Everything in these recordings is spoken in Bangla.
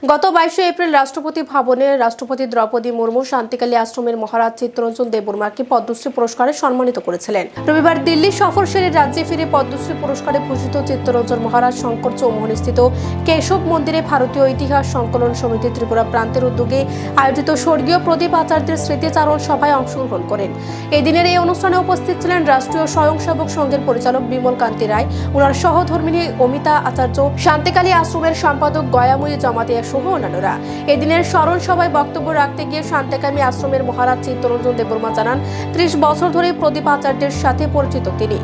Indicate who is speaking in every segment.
Speaker 1: গত 22 এপ্রিল রাষ্ট্রপতি ভবনে রাষ্ট্রপতি দ্রৌপদী মুর্মু শান্তিকালী আশ্রমের মহারাজ চিত্তরঞ্জন দেববর্মাকে পদ্মশ্রী পুরস্কারে সম্মানিত করেছিলেন। রবিবার দিল্লি সফর সেরে রাজ্যে ফিরে পদ্মশ্রী পুরস্কারে ভূষিত চিত্তরঞ্জন মহারাজ শঙ্কর চৌমুহনীস্থিত কেশব মন্দিরে ভারতীয় ইতিহাস সংকলন সমিতি ত্রিপুরা প্রান্তের উদ্যোগে আয়োজিত স্বর্গীয় প্রদীপ আচার্যের স্মৃতিচারণ সভায় অংশগ্রহণ করেন। এই দিনের এই অনুষ্ঠানে উপস্থিত ছিলেন রাষ্ট্রীয় স্বয়ংসেবক সংঘের পরিচালক বিমল কান্তি রায়, ওনার সহধর্মিনী অমিতা আচার্য, শান্তিকালী আশ্রমের সম্পাদক গয়াময়ী জমাতিয়া সহ অন্যান্যরা। এদিনের স্মরণ সভায় বক্তব্য রাখতে গিয়ে শান্তিকালী আশ্রমের মহারাজ চিত্তরঞ্জন দেববর্মা জানান, 30 বছর ধরে প্রদীপ আচার্যের সাথে পরিচিত তিনি।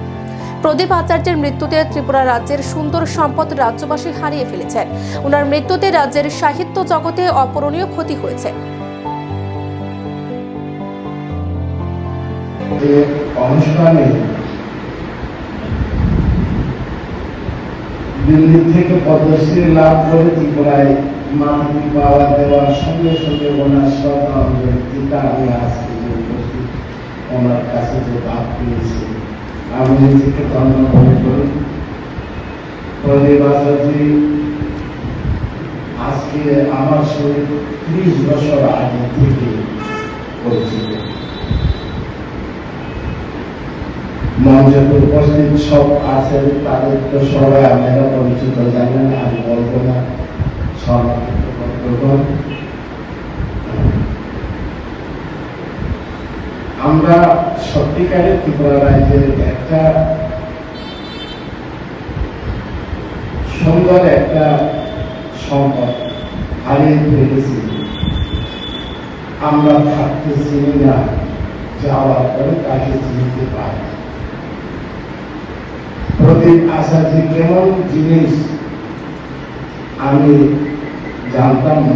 Speaker 1: প্রদীপ আচার্যের মৃত্যুতে ত্রিপুরা রাজ্যের সুন্দর সম্পদ রাজ্যবাসী হারিয়ে ফেলেছেন। ওনার মৃত্যুতে রাজ্যের সাহিত্য জগতে অপূরণীয় ক্ষতি হয়েছে।
Speaker 2: অনুষ্ঠানে দিল্লি থেকে পদ্মশ্রী লাভ করে ত্রিপুরায় মাটি পাওয়া দেওয়ার সঙ্গে সঙ্গে ওনার শ্রদ্ধা আমি আজকে যে উপস্থিত ওনার কাছে যে ভাব পেয়েছি আমি নিজেকে ধন্য মনে করি। প্রদীপ আচার্য আজকে আমার সঙ্গে 30 বছর আগে থেকে পরিচিত। মঞ্চে উপস্থিত সব আছেন, তাদের তো সবাই আপনারা পরিচিত জানেন, আমি বলবো না। আমরা সত্যিকারের ত্রিপুরা রাজ্যের একটা সুন্দর একটা সম্পদ হারিয়ে ফেলেছি। আমরা থাকতে চিনি না, যাওয়ার পরে তাকে চিনতে পারি। প্রদীপ আচার্য কেমন জিনিস আমি জানতাম না।